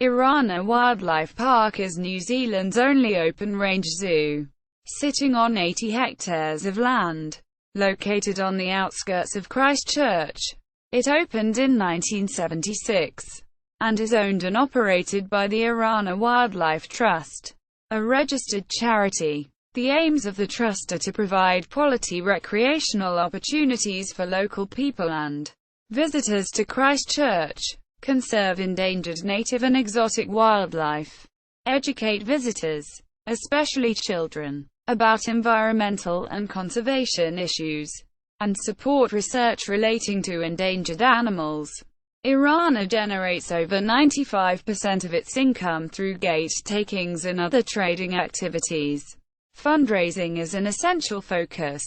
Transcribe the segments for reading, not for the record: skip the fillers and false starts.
Orana Wildlife Park is New Zealand's only open-range zoo, sitting on 80 hectares of land, located on the outskirts of Christchurch. It opened in 1976, and is owned and operated by the Orana Wildlife Trust, a registered charity. The aims of the trust are to provide quality recreational opportunities for local people and visitors to Christchurch, conserve endangered native and exotic wildlife, educate visitors, especially children, about environmental and conservation issues, and support research relating to endangered animals. Orana generates over 95% of its income through gate takings and other trading activities. Fundraising is an essential focus.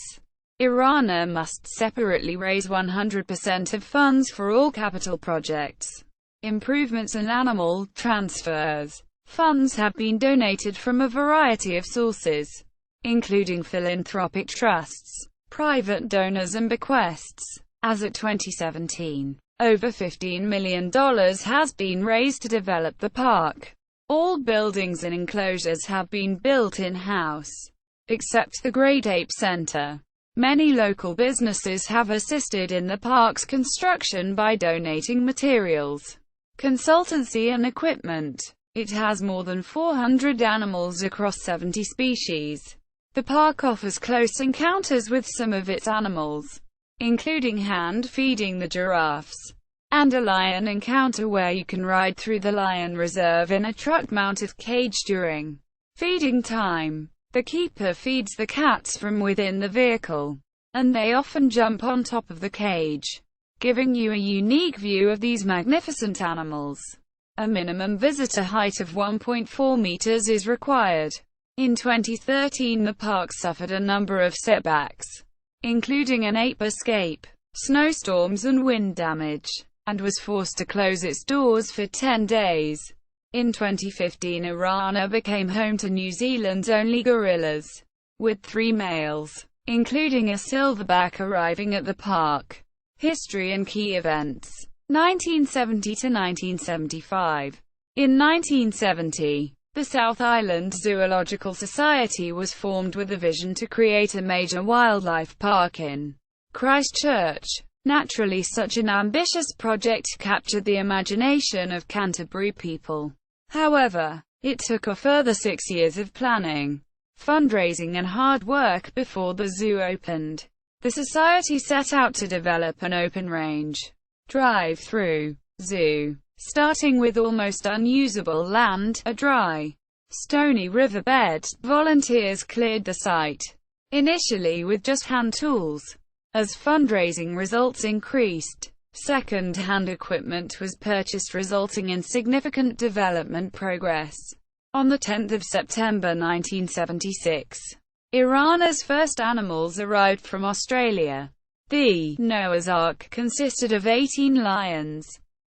Orana must separately raise 100% of funds for all capital projects, improvements and animal transfers. Funds have been donated from a variety of sources, including philanthropic trusts, private donors and bequests. As of 2017, over $15 million has been raised to develop the park. All buildings and enclosures have been built in-house, except the Great Ape Centre. Many local businesses have assisted in the park's construction by donating materials, consultancy and equipment. It has more than 400 animals across 70 species. The park offers close encounters with some of its animals, including hand-feeding the giraffes, and a lion encounter where you can ride through the lion reserve in a truck-mounted cage during feeding time. The keeper feeds the cats from within the vehicle, and they often jump on top of the cage, giving you a unique view of these magnificent animals. A minimum visitor height of 1.4 meters is required. In 2013, the park suffered a number of setbacks, including an ape escape, snowstorms and wind damage, and was forced to close its doors for 10 days. In 2015, Orana became home to New Zealand's only gorillas, with 3 males, including a silverback arriving at the park. History and key events. 1970 to 1975. In 1970, the South Island Zoological Society was formed with a vision to create a major wildlife park in Christchurch. Naturally, such an ambitious project captured the imagination of Canterbury people. However, it took a further 6 years of planning, fundraising and hard work before the zoo opened. The society set out to develop an open-range, drive-through zoo, starting with almost unusable land, a dry, stony riverbed. Volunteers cleared the site, initially with just hand tools. As fundraising results increased, second-hand equipment was purchased, resulting in significant development progress. On 10 September 1976, Orana's first animals arrived from Australia. The Noah's Ark consisted of 18 lions,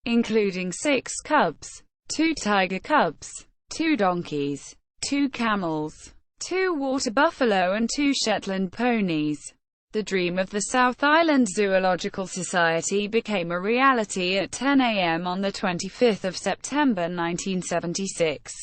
including 6 cubs, 2 tiger cubs, 2 donkeys, 2 camels, 2 water buffalo and 2 Shetland ponies. The dream of the South Island Zoological Society became a reality at 10 a.m. on 25 September 1976,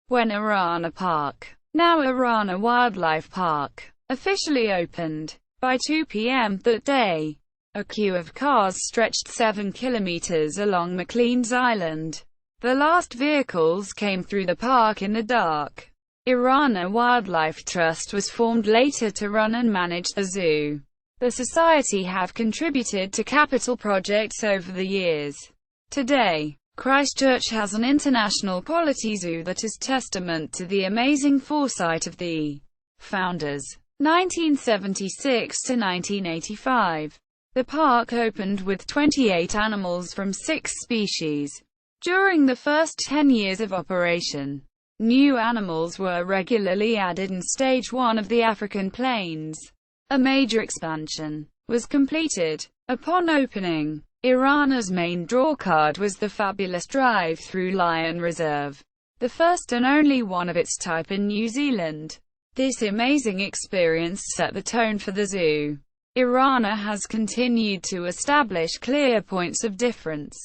when Orana Park, now Orana Wildlife Park, officially opened. By 2 p.m. that day, a queue of cars stretched 7 kilometers along McLean's Island. The last vehicles came through the park in the dark. Orana Wildlife Trust was formed later to run and manage the zoo. The society have contributed to capital projects over the years. Today, Christchurch has an international quality zoo that is testament to the amazing foresight of the founders. 1976 to 1985. The park opened with 28 animals from 6 species. During the first 10 years of operation, new animals were regularly added in Stage 1 of the African Plains. A major expansion was completed. Upon opening, Orana's main drawcard was the fabulous drive-through lion reserve, the first and only one of its type in New Zealand. This amazing experience set the tone for the zoo. Orana has continued to establish clear points of difference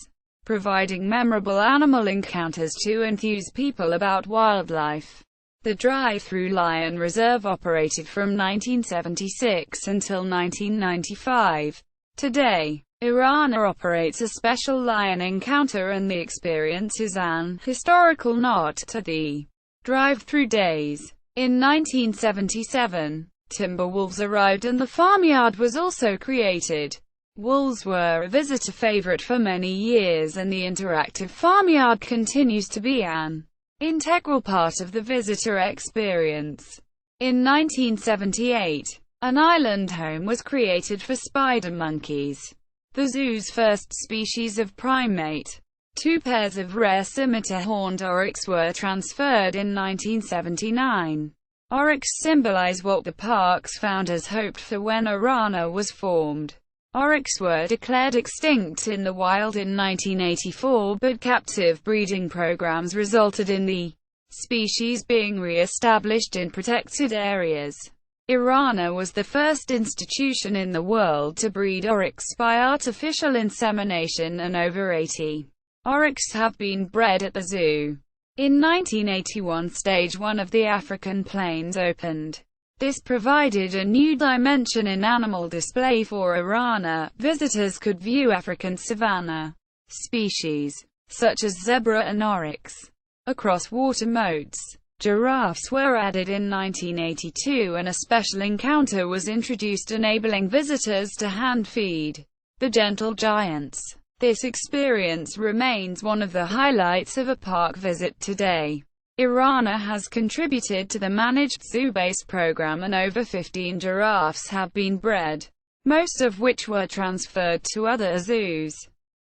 providing memorable animal encounters to enthuse people about wildlife. The drive-through lion reserve operated from 1976 until 1995. Today, Orana operates a special lion encounter, and the experience is an historical nod to the drive-through days. In 1977, timber wolves arrived and the farmyard was also created. Wolves were a visitor favorite for many years, and the interactive farmyard continues to be an integral part of the visitor experience. In 1978, an island home was created for spider monkeys, the zoo's first species of primate. 2 pairs of rare scimitar-horned oryx were transferred in 1979. Oryx symbolize what the park's founders hoped for when Orana was formed. Oryx were declared extinct in the wild in 1984, but captive breeding programs resulted in the species being re-established in protected areas. Orana was the first institution in the world to breed oryx by artificial insemination, and over 80 oryx have been bred at the zoo. In 1981, Stage 1 of the African Plains opened. This provided a new dimension in animal display for Orana. Visitors could view African savanna species, such as zebra and oryx, across water moats. Giraffes were added in 1982, and a special encounter was introduced enabling visitors to hand-feed the gentle giants. This experience remains one of the highlights of a park visit today. Orana has contributed to the managed zoo-based program, and over 15 giraffes have been bred, most of which were transferred to other zoos.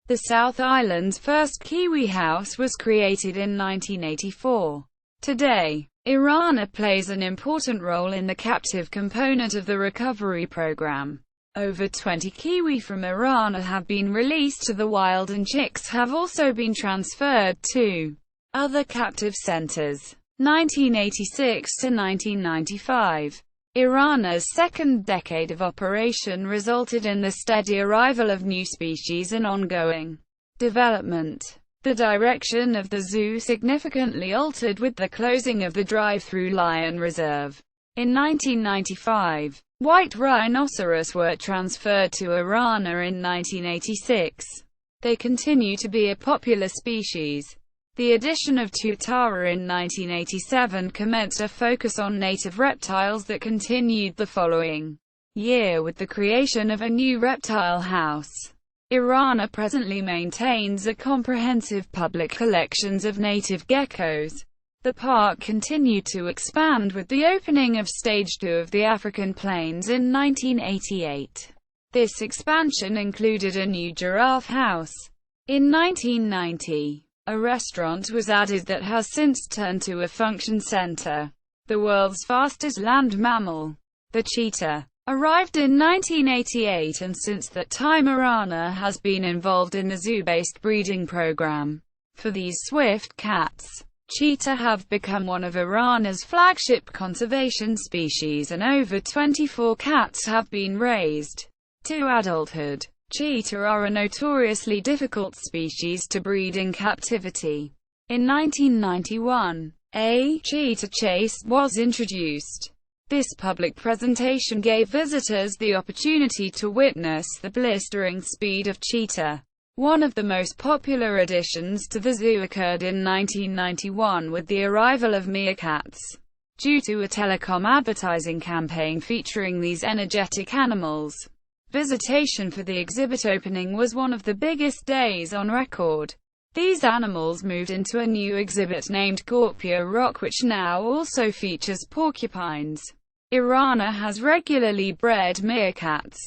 The South Island's first Kiwi house was created in 1984. Today, Orana plays an important role in the captive component of the recovery program. Over 20 Kiwi from Orana have been released to the wild, and chicks have also been transferred to other captive centers. 1986 to 1995. Orana's second decade of operation resulted in the steady arrival of new species and ongoing development. The direction of the zoo significantly altered with the closing of the drive-through lion reserve. In 1995, white rhinoceros were transferred to Orana in 1986. They continue to be a popular species. The addition of tuatara in 1987 commenced a focus on native reptiles that continued the following year with the creation of a new reptile house. Orana presently maintains a comprehensive public collections of native geckos. The park continued to expand with the opening of Stage 2 of the African Plains in 1988. This expansion included a new giraffe house. In 1990, a restaurant was added that has since turned to a function center. The world's fastest land mammal, the cheetah, arrived in 1988, and since that time Orana has been involved in the zoo-based breeding program. For these swift cats, cheetah have become one of Orana's flagship conservation species, and over 24 cats have been raised to adulthood. Cheetah are a notoriously difficult species to breed in captivity. In 1991, a cheetah chase was introduced. This public presentation gave visitors the opportunity to witness the blistering speed of cheetah. One of the most popular additions to the zoo occurred in 1991 with the arrival of meerkats. Due to a telecom advertising campaign featuring these energetic animals, visitation for the exhibit opening was one of the biggest days on record. These animals moved into a new exhibit named Scorpio Rock, which now also features porcupines. Orana has regularly bred meerkats.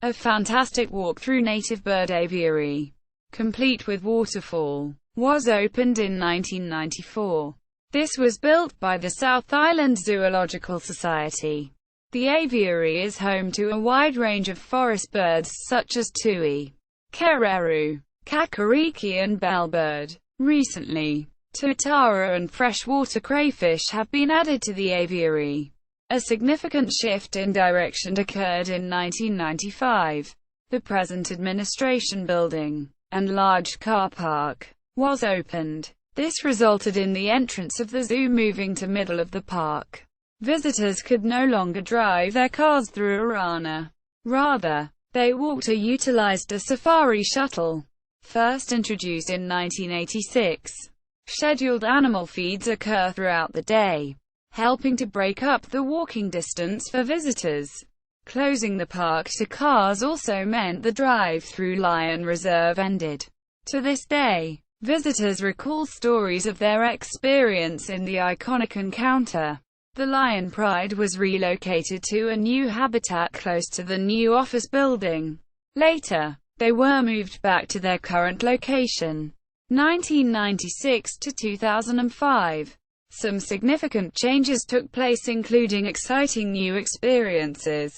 A fantastic walk through native bird aviary, complete with waterfall, was opened in 1994. This was built by the South Island Zoological Society. The aviary is home to a wide range of forest birds such as tui, kereru, kakariki and bellbird. Recently, tuatara and freshwater crayfish have been added to the aviary. A significant shift in direction occurred in 1995. The present administration building, and large car park was opened. This resulted in the entrance of the zoo moving to middle of the park. Visitors could no longer drive their cars through Orana. Rather, they walked or utilized a safari shuttle. First introduced in 1986, scheduled animal feeds occur throughout the day, helping to break up the walking distance for visitors. Closing the park to cars also meant the drive-through lion reserve ended. To this day, visitors recall stories of their experience in the iconic encounter. The Lion Pride was relocated to a new habitat close to the new office building. Later, they were moved back to their current location. 1996 to 2005. Some significant changes took place, including exciting new experiences,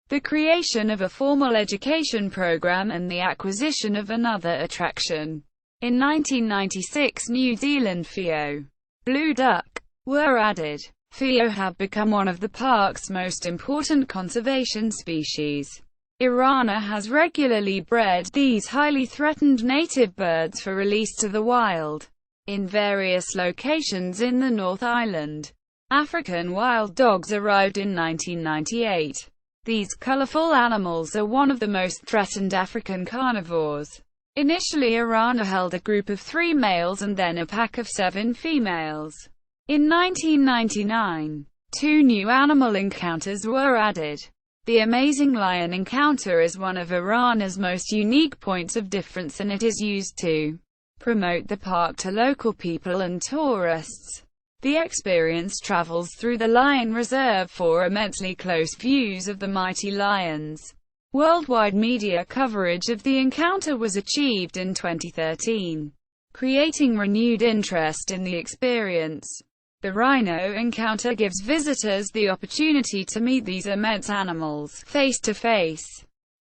the creation of a formal education program, and the acquisition of another attraction. In 1996, New Zealand Wheo, blue duck, were added. Wheo have become one of the park's most important conservation species. Orana has regularly bred these highly threatened native birds for release to the wild in various locations in the North Island. African wild dogs arrived in 1998. These colorful animals are one of the most threatened African carnivores. Initially, Orana held a group of 3 males and then a pack of 7 females. In 1999, 2 new animal encounters were added. The Amazing Lion Encounter is one of Orana's most unique points of difference, and it is used to promote the park to local people and tourists. The experience travels through the lion reserve for immensely close views of the mighty lions. Worldwide media coverage of the encounter was achieved in 2013, creating renewed interest in the experience. The rhino encounter gives visitors the opportunity to meet these immense animals face to face,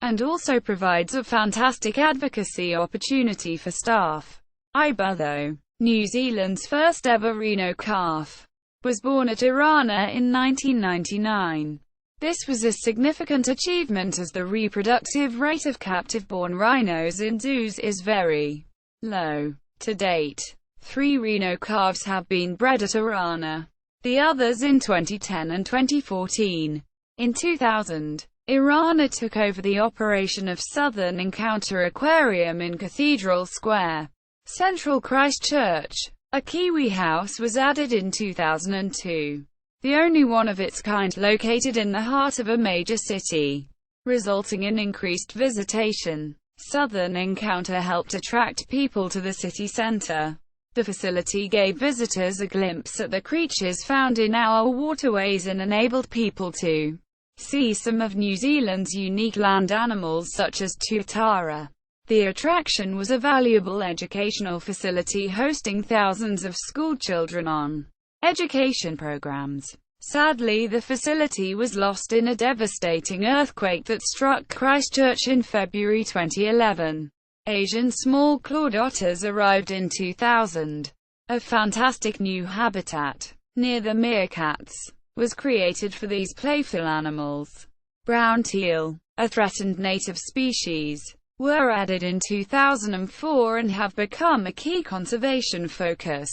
and also provides a fantastic advocacy opportunity for staff. Ibutho, New Zealand's first ever rhino calf, was born at Orana in 1999. This was a significant achievement, as the reproductive rate of captive-born rhinos in zoos is very low. To date, 3 rhino calves have been bred at Orana, the others in 2010 and 2014. In 2000, Orana took over the operation of Southern Encounter Aquarium in Cathedral Square, Central Christchurch. A kiwi house was added in 2002, the only one of its kind located in the heart of a major city, resulting in increased visitation. Southern Encounter helped attract people to the city centre. The facility gave visitors a glimpse at the creatures found in our waterways and enabled people to see some of New Zealand's unique land animals such as tuatara. The attraction was a valuable educational facility, hosting thousands of schoolchildren on education programs. Sadly, the facility was lost in a devastating earthquake that struck Christchurch in February 2011. Asian small clawed otters arrived in 2000. A fantastic new habitat near the meerkats was created for these playful animals. Brown teal, a threatened native species, were added in 2004 and have become a key conservation focus.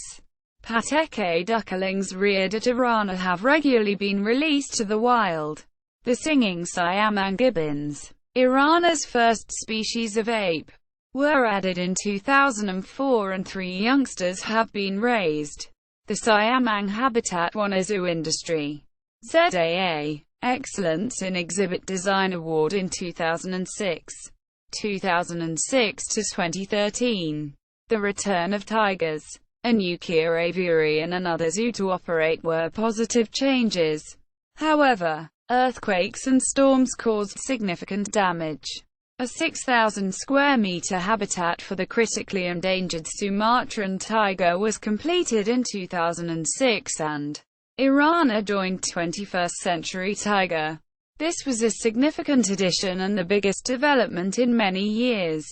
Pateke ducklings reared at Orana have regularly been released to the wild. The singing Siamang gibbons, Orana's first species of ape, were added in 2004 and 3 youngsters have been raised. The Siamang habitat won a zoo industry ZAA Excellence in Exhibit Design Award in 2006. 2006 to 2013. The return of tigers, a new Kia aviary and another zoo to operate were positive changes. However, earthquakes and storms caused significant damage. A 6,000 square meter habitat for the critically endangered Sumatran tiger was completed in 2006 and Orana joined 21st Century Tiger. This was a significant addition and the biggest development in many years.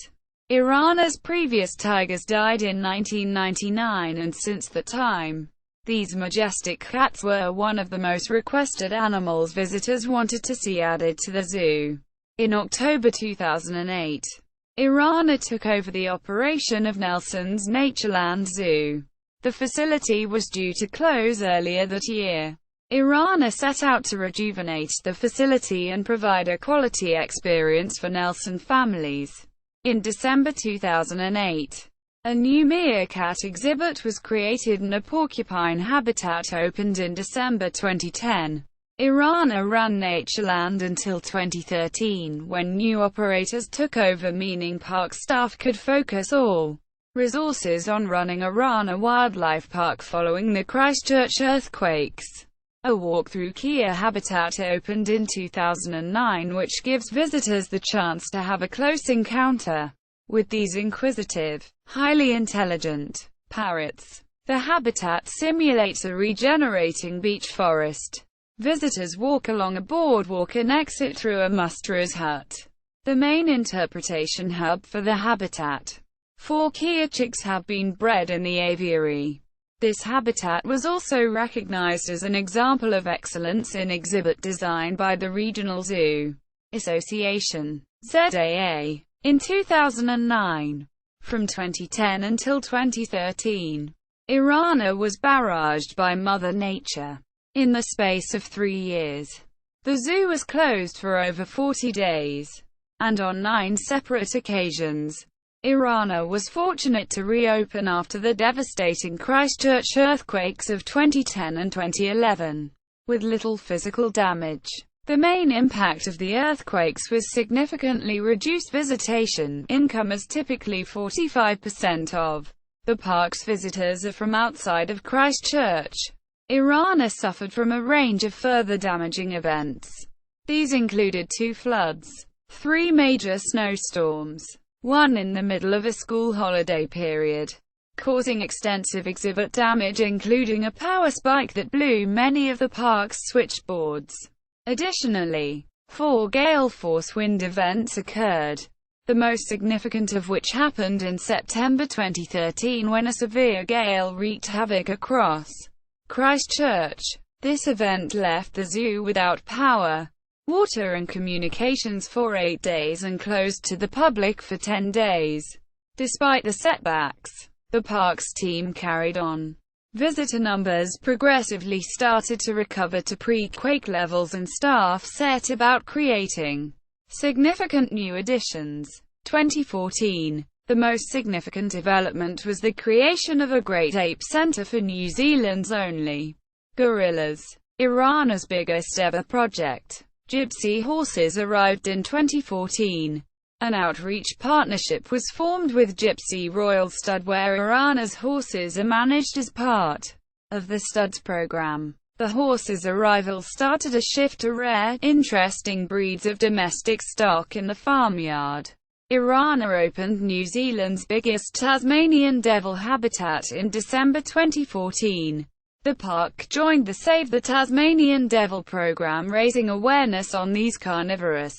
Orana's previous tigers died in 1999, and since that time, these majestic cats were one of the most requested animals visitors wanted to see added to the zoo. In October 2008, Orana took over the operation of Nelson's Natureland Zoo. The facility was due to close earlier that year. Orana set out to rejuvenate the facility and provide a quality experience for Nelson families. In December 2008, a new meerkat exhibit was created and a porcupine habitat opened in December 2010. Orana ran Natureland until 2013, when new operators took over, meaning park staff could focus all resources on running Orana Wildlife Park following the Christchurch earthquakes. A walk through Kea habitat opened in 2009, which gives visitors the chance to have a close encounter with these inquisitive, highly intelligent parrots. The habitat simulates a regenerating beech forest. Visitors walk along a boardwalk and exit through a musterer's hut, the main interpretation hub for the habitat. 4 Kea chicks have been bred in the aviary. This habitat was also recognized as an example of excellence in exhibit design by the Regional Zoo Association, ZAA, in 2009. From 2010 until 2013, Orana was barraged by Mother Nature. In the space of 3 years, the zoo was closed for over 40 days, and on 9 separate occasions, Orana was fortunate to reopen after the devastating Christchurch earthquakes of 2010 and 2011, with little physical damage. The main impact of the earthquakes was significantly reduced visitation income, as typically 45% of the park's visitors are from outside of Christchurch. Orana suffered from a range of further damaging events. These included 2 floods, 3 major snowstorms, one in the middle of a school holiday period, causing extensive exhibit damage including a power spike that blew many of the park's switchboards. Additionally, 4 gale force wind events occurred, the most significant of which happened in September 2013 when a severe gale wreaked havoc across Christchurch. This event left the zoo without power, water and communications for 8 days and closed to the public for 10 days. Despite the setbacks, the park's team carried on. Visitor numbers progressively started to recover to pre-quake levels and staff set about creating significant new additions. 2014. The most significant development was the creation of a Great Ape Centre for New Zealand's only gorillas. Orana's biggest ever project, Gypsy horses, arrived in 2014. An outreach partnership was formed with Gypsy Royal Stud, where Orana's horses are managed as part of the Studs program. The horses' arrival started a shift to rare, interesting breeds of domestic stock in the farmyard. Orana opened New Zealand's biggest Tasmanian devil habitat in December 2014. The park joined the Save the Tasmanian Devil program, raising awareness on these carnivorous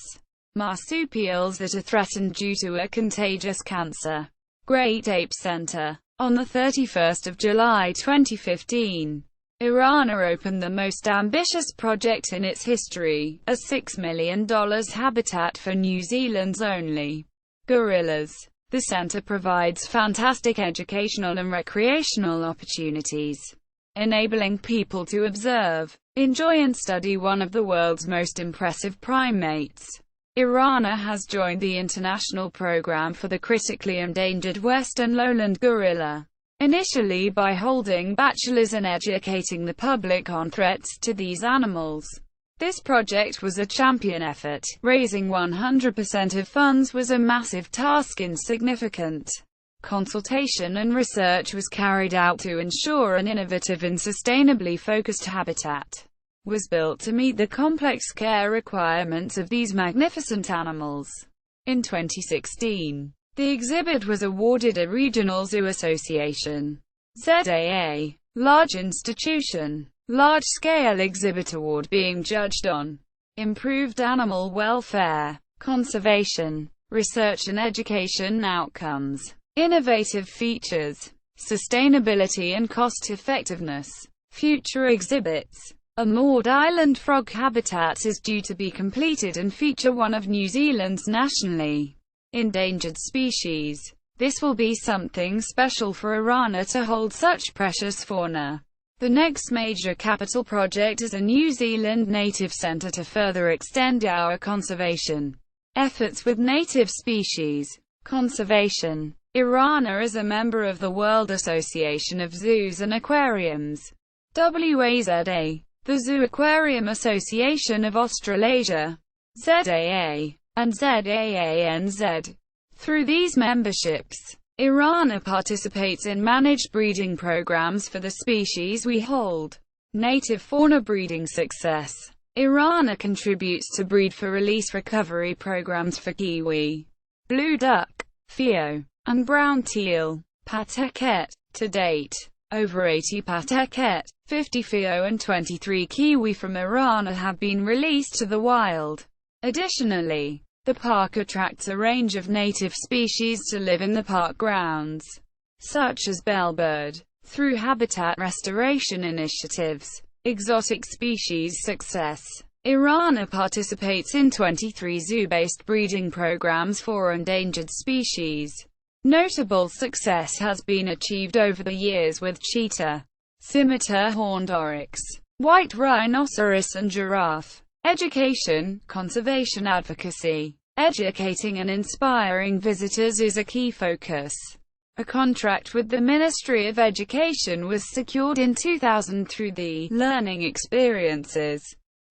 marsupials that are threatened due to a contagious cancer. Great Ape Centre. On the 31st of July 2015, Orana opened the most ambitious project in its history, a $6 million habitat for New Zealand's only gorillas. The centre provides fantastic educational and recreational opportunities, enabling people to observe, enjoy and study one of the world's most impressive primates. Orana has joined the international program for the critically endangered western lowland gorilla, initially by holding bachelors and educating the public on threats to these animals. This project was a champion effort. Raising 100% of funds was a massive task. Significant consultation and research was carried out to ensure an innovative and sustainably focused habitat was built to meet the complex care requirements of these magnificent animals. In 2016, the exhibit was awarded a Regional Zoo Association (ZAA) Large Institution, Large-Scale Exhibit Award, being judged on improved animal welfare, conservation, research and education outcomes, innovative features, sustainability and cost-effectiveness. Future exhibits. A moored island frog habitat is due to be completed and feature one of New Zealand's nationally endangered species. This will be something special for Orana to hold such precious fauna. The next major capital project is a New Zealand native centre to further extend our conservation efforts with native species conservation. Orana is a member of the World Association of Zoos and Aquariums, WAZA, the Zoo Aquarium Association of Australasia, ZAA, and ZAANZ. Through these memberships, Orana participates in managed breeding programs for the species we hold. Native fauna breeding success. Orana contributes to breed for release recovery programs for kiwi, blue duck, pheo, and brown teal, pataket. To date, over 80 pataket, 50 pheo and 23 kiwi from Orana have been released to the wild. Additionally, the park attracts a range of native species to live in the park grounds, such as bellbird. Through habitat restoration initiatives, exotic species success, Orana participates in 23 zoo-based breeding programs for endangered species. Notable success has been achieved over the years with cheetah, scimitar horned oryx, white rhinoceros and giraffe. Education, conservation advocacy. Educating and inspiring visitors is a key focus. A contract with the Ministry of Education was secured in 2000 through the Learning Experiences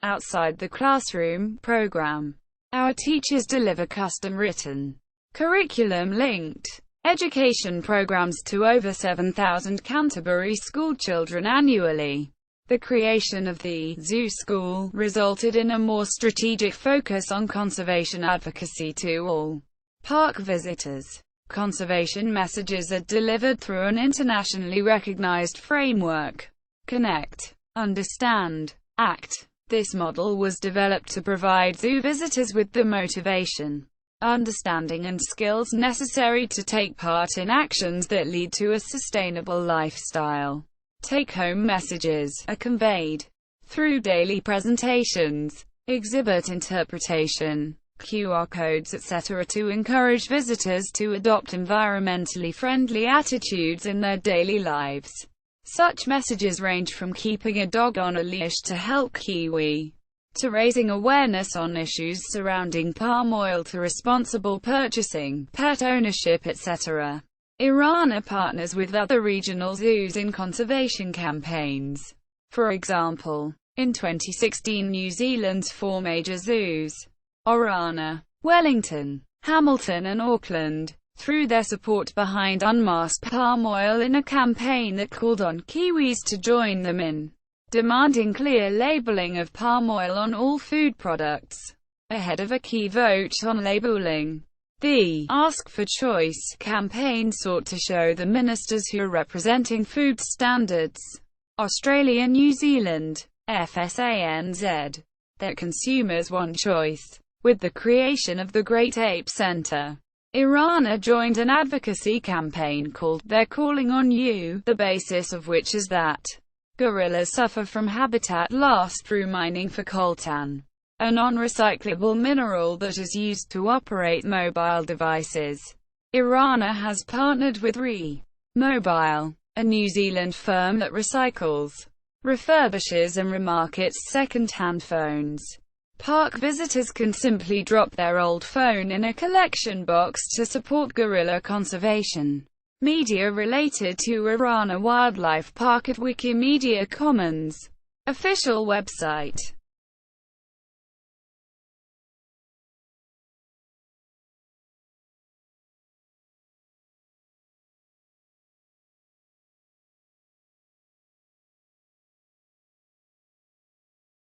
Outside the Classroom program. Our teachers deliver custom-written, curriculum-linked education programs to over 7,000 Canterbury school children annually. The creation of the Zoo School resulted in a more strategic focus on conservation advocacy to all park visitors. Conservation messages are delivered through an internationally recognized framework. Connect, understand, act. This model was developed to provide zoo visitors with the motivation, understanding and skills necessary to take part in actions that lead to a sustainable lifestyle. Take-home messages are conveyed through daily presentations, exhibit interpretation, QR codes etc. to encourage visitors to adopt environmentally friendly attitudes in their daily lives. Such messages range from keeping a dog on a leash to help kiwi, to raising awareness on issues surrounding palm oil to responsible purchasing, pet ownership etc. Orana partners with other regional zoos in conservation campaigns. For example, in 2016 New Zealand's 4 major zoos, Orana, Wellington, Hamilton and Auckland, threw their support behind unmasked palm oil in a campaign that called on Kiwis to join them in demanding clear labelling of palm oil on all food products, ahead of a key vote on labelling. The Ask for Choice campaign sought to show the ministers who are representing food standards, Australia, New Zealand, FSANZ, that consumers want choice. With the creation of the Great Ape Centre, Orana joined an advocacy campaign called They're Calling on You, the basis of which is that gorillas suffer from habitat loss through mining for coltan, a non-recyclable mineral that is used to operate mobile devices. Orana has partnered with Mobile, a New Zealand firm that recycles, refurbishes and remarkets second-hand phones. Park visitors can simply drop their old phone in a collection box to support gorilla conservation. Media related to Orana Wildlife Park at Wikimedia Commons official website.